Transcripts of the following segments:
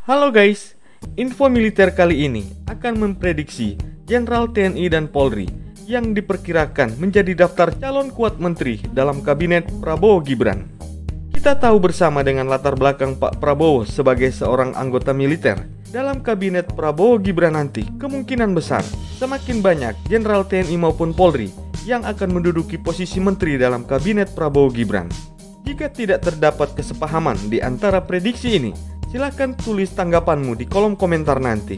Halo guys, info militer kali ini akan memprediksi Jenderal TNI dan Polri yang diperkirakan menjadi daftar calon kuat menteri dalam kabinet Prabowo Gibran. Kita tahu bersama dengan latar belakang Pak Prabowo sebagai seorang anggota militer. Dalam kabinet Prabowo Gibran nanti kemungkinan besar semakin banyak Jenderal TNI maupun Polri yang akan menduduki posisi menteri dalam kabinet Prabowo Gibran. Jika tidak terdapat kesepahaman di antara prediksi ini, silahkan tulis tanggapanmu di kolom komentar nanti.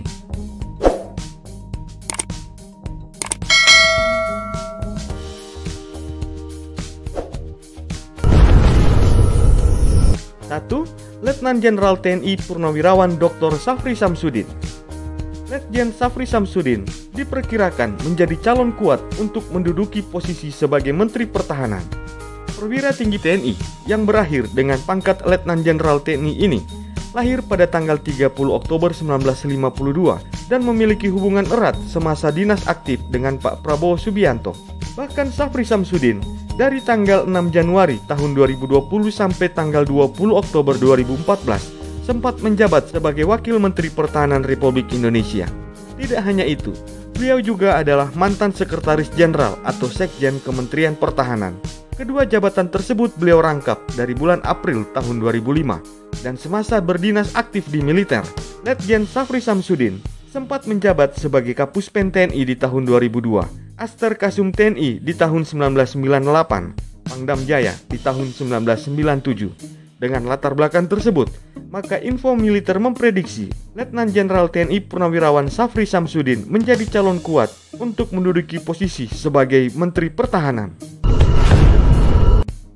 Satu, Letnan Jenderal TNI Purnawirawan Dr. Safri Samsudin. Letjen Safri Samsudin diperkirakan menjadi calon kuat untuk menduduki posisi sebagai Menteri Pertahanan. Perwira tinggi TNI yang berakhir dengan pangkat Letnan Jenderal TNI ini lahir pada tanggal 30 Oktober 1952 dan memiliki hubungan erat semasa dinas aktif dengan Pak Prabowo Subianto. Bahkan Safri Samsudin dari tanggal 6 Januari tahun 2020 sampai tanggal 20 Oktober 2014 sempat menjabat sebagai Wakil Menteri Pertahanan Republik Indonesia. Tidak hanya itu, beliau juga adalah mantan Sekretaris Jenderal atau Sekjen Kementerian Pertahanan. Kedua jabatan tersebut beliau rangkap dari bulan April tahun 2005. Dan semasa berdinas aktif di militer, Letjen Safri Samsudin sempat menjabat sebagai Kapuspen TNI di tahun 2002, Aster Kasum TNI di tahun 1998, Pangdam Jaya di tahun 1997. Dengan latar belakang tersebut, maka info militer memprediksi Letnan Jenderal TNI Purnawirawan Safri Samsudin menjadi calon kuat untuk menduduki posisi sebagai Menteri Pertahanan.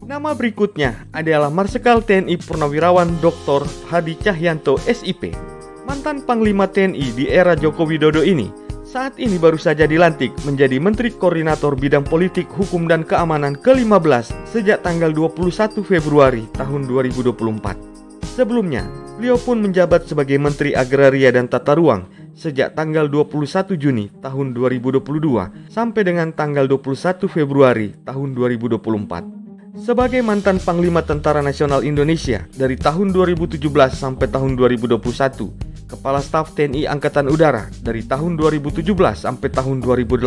Nama berikutnya adalah Marsikal TNI Purnawirawan Dr. Hadi Cahyanto SIP. Mantan Panglima TNI di era Joko Widodo ini saat ini baru saja dilantik menjadi Menteri Koordinator Bidang Politik, Hukum dan Keamanan ke-15 sejak tanggal 21 Februari tahun 2024. Sebelumnya, beliau pun menjabat sebagai Menteri Agraria dan Tata Ruang sejak tanggal 21 Juni tahun 2022 sampai dengan tanggal 21 Februari tahun 2024. Sebagai mantan Panglima Tentara Nasional Indonesia dari tahun 2017 sampai tahun 2021, Kepala Staf TNI Angkatan Udara dari tahun 2017 sampai tahun 2018,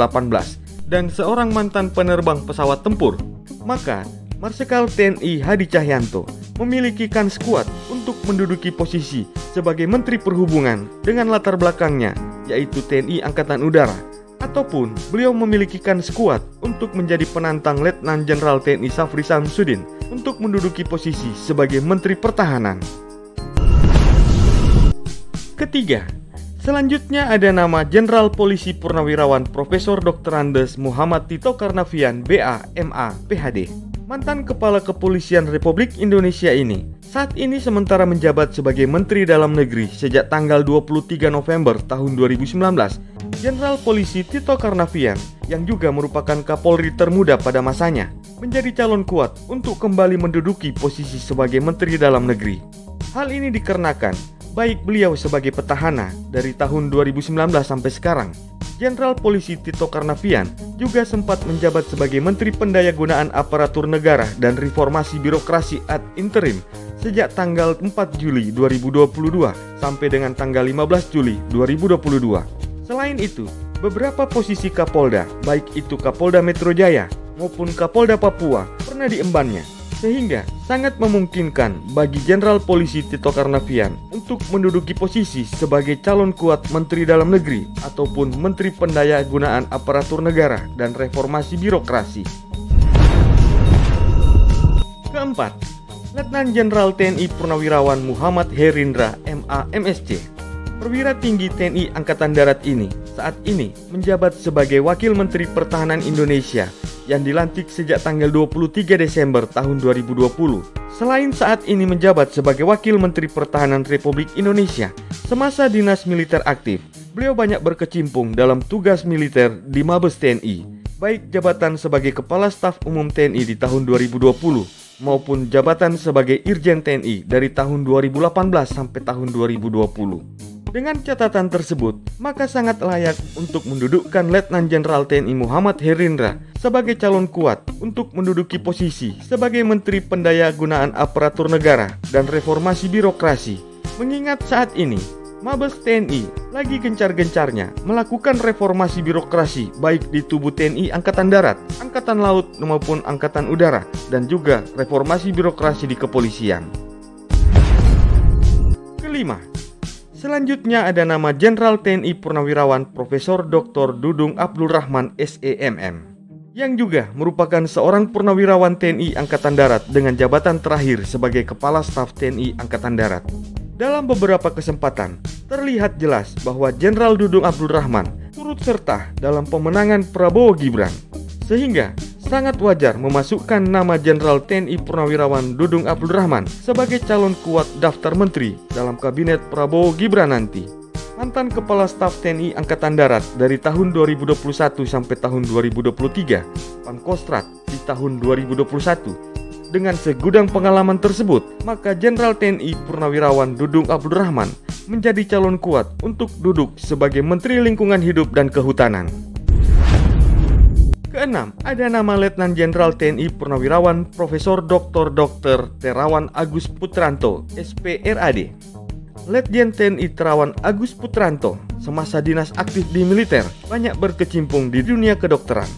dan seorang mantan penerbang pesawat tempur, maka Marsikal TNI Hadi Cahyanto memiliki kans kuat untuk menduduki posisi sebagai Menteri Perhubungan dengan latar belakangnya yaitu TNI Angkatan Udara, ataupun beliau memiliki kans kuat untuk menjadi penantang Letnan Jenderal TNI Safri Samsudin untuk menduduki posisi sebagai Menteri Pertahanan. Ketiga, selanjutnya ada nama Jenderal Polisi Purnawirawan Profesor Dr. Andes Muhammad Tito Karnavian BA MA PhD. Mantan Kepala Kepolisian Republik Indonesia ini saat ini sementara menjabat sebagai Menteri Dalam Negeri sejak tanggal 23 November tahun 2019. Jenderal Polisi Tito Karnavian yang juga merupakan Kapolri termuda pada masanya menjadi calon kuat untuk kembali menduduki posisi sebagai Menteri Dalam Negeri. Hal ini dikarenakan baik beliau sebagai petahana dari tahun 2019 sampai sekarang, Jenderal Polisi Tito Karnavian juga sempat menjabat sebagai Menteri Pendayagunaan Aparatur Negara dan Reformasi Birokrasi ad interim sejak tanggal 4 Juli 2022 sampai dengan tanggal 15 Juli 2022. Selain itu, beberapa posisi Kapolda, baik itu Kapolda Metro Jaya maupun Kapolda Papua, pernah diembannya, sehingga sangat memungkinkan bagi Jenderal Polisi Tito Karnavian untuk menduduki posisi sebagai calon kuat Menteri Dalam Negeri ataupun Menteri Pendayagunaan Aparatur Negara dan Reformasi Birokrasi. Keempat, Letnan Jenderal TNI Purnawirawan Muhammad Herindra MA MSc. Perwira tinggi TNI Angkatan Darat ini saat ini menjabat sebagai Wakil Menteri Pertahanan Indonesia yang dilantik sejak tanggal 23 Desember tahun 2020. Selain saat ini menjabat sebagai Wakil Menteri Pertahanan Republik Indonesia, semasa dinas militer aktif, beliau banyak berkecimpung dalam tugas militer di Mabes TNI, baik jabatan sebagai Kepala Staf Umum TNI di tahun 2020 maupun jabatan sebagai Irjen TNI dari tahun 2018 sampai tahun 2020. Dengan catatan tersebut, maka sangat layak untuk mendudukkan Letnan Jenderal TNI Muhammad Herindra sebagai calon kuat untuk menduduki posisi sebagai Menteri Pendayagunaan Aparatur Negara dan Reformasi Birokrasi, Mengingat saat ini, Mabes TNI lagi gencar-gencarnya melakukan reformasi birokrasi baik di tubuh TNI Angkatan Darat, Angkatan Laut maupun Angkatan Udara, dan juga reformasi birokrasi di kepolisian. Kelima, selanjutnya ada nama Jenderal TNI Purnawirawan Profesor Dr. Dudung Abdul Rahman SEMM, yang juga merupakan seorang purnawirawan TNI Angkatan Darat dengan jabatan terakhir sebagai Kepala Staf TNI Angkatan Darat. Dalam beberapa kesempatan, terlihat jelas bahwa Jenderal Dudung Abdul Rahman turut serta dalam pemenangan Prabowo Gibran, sehingga sangat wajar memasukkan nama Jenderal TNI Purnawirawan Dudung Abdul Rahman sebagai calon kuat daftar menteri dalam kabinet Prabowo Gibran nanti. Mantan Kepala Staf TNI Angkatan Darat dari tahun 2021 sampai tahun 2023, Pangkostrat di tahun 2021. Dengan segudang pengalaman tersebut, maka Jenderal TNI Purnawirawan Dudung Abdul Rahman menjadi calon kuat untuk duduk sebagai Menteri Lingkungan Hidup dan Kehutanan. Keenam, ada nama Letnan Jenderal TNI Purnawirawan Profesor Dr. Terawan Agus Putranto, SPRAD. Letjen TNI Terawan Agus Putranto semasa dinas aktif di militer banyak berkecimpung di dunia kedokteran.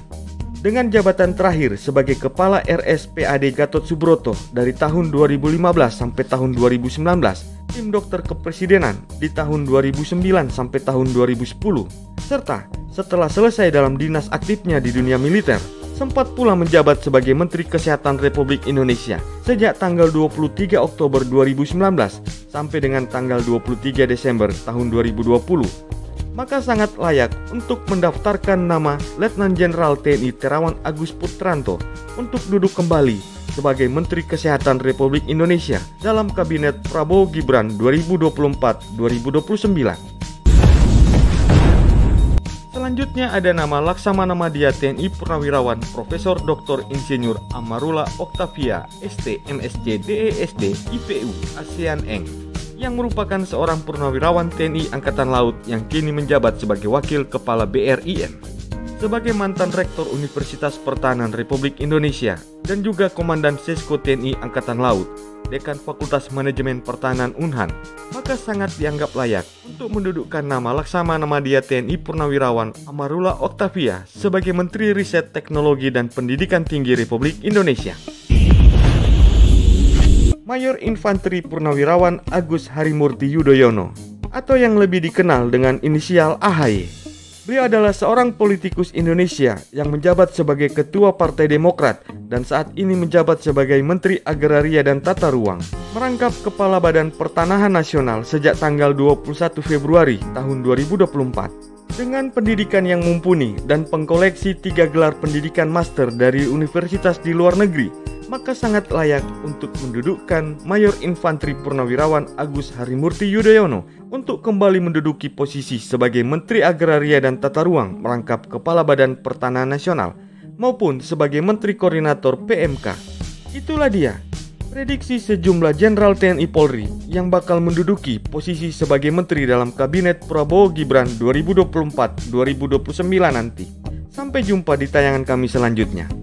Dengan jabatan terakhir sebagai Kepala RSPAD Gatot Subroto dari tahun 2015 sampai tahun 2019, tim dokter kepresidenan di tahun 2009 sampai tahun 2010, serta setelah selesai dalam dinas aktifnya di dunia militer, sempat pula menjabat sebagai Menteri Kesehatan Republik Indonesia sejak tanggal 23 Oktober 2019 sampai dengan tanggal 23 Desember tahun 2020. Maka sangat layak untuk mendaftarkan nama Letnan Jenderal TNI Terawan Agus Putranto untuk duduk kembali sebagai Menteri Kesehatan Republik Indonesia dalam Kabinet Prabowo Gibran 2024-2029. Selanjutnya ada nama Laksamana Madya TNI Purnawirawan Profesor Dr. Insinyur Amarula Oktavia ST MSc DESD IPU ASEAN Eng, yang merupakan seorang purnawirawan TNI Angkatan Laut yang kini menjabat sebagai Wakil Kepala BRIN, sebagai mantan Rektor Universitas Pertahanan Republik Indonesia dan juga Komandan Sesko TNI Angkatan Laut, Dekan Fakultas Manajemen Pertahanan Unhan, maka sangat dianggap layak untuk mendudukkan nama Laksamana Madya TNI Purnawirawan Amarula Oktavia sebagai Menteri Riset Teknologi dan Pendidikan Tinggi Republik Indonesia. Mayor Infanteri Purnawirawan Agus Harimurti Yudhoyono, atau yang lebih dikenal dengan inisial AHY. Beliau adalah seorang politikus Indonesia yang menjabat sebagai Ketua Partai Demokrat dan saat ini menjabat sebagai Menteri Agraria dan Tata Ruang, merangkap Kepala Badan Pertanahan Nasional sejak tanggal 21 Februari tahun 2024. Dengan pendidikan yang mumpuni dan pengkoleksi 3 gelar pendidikan master dari universitas di luar negeri, maka sangat layak untuk mendudukkan Mayor Infanteri Purnawirawan Agus Harimurti Yudhoyono untuk kembali menduduki posisi sebagai Menteri Agraria dan Tata Ruang merangkap Kepala Badan Pertanahan Nasional maupun sebagai Menteri Koordinator PMK. Itulah dia prediksi sejumlah Jenderal TNI Polri yang bakal menduduki posisi sebagai Menteri dalam Kabinet Prabowo Gibran 2024-2029 nanti. Sampai jumpa di tayangan kami selanjutnya.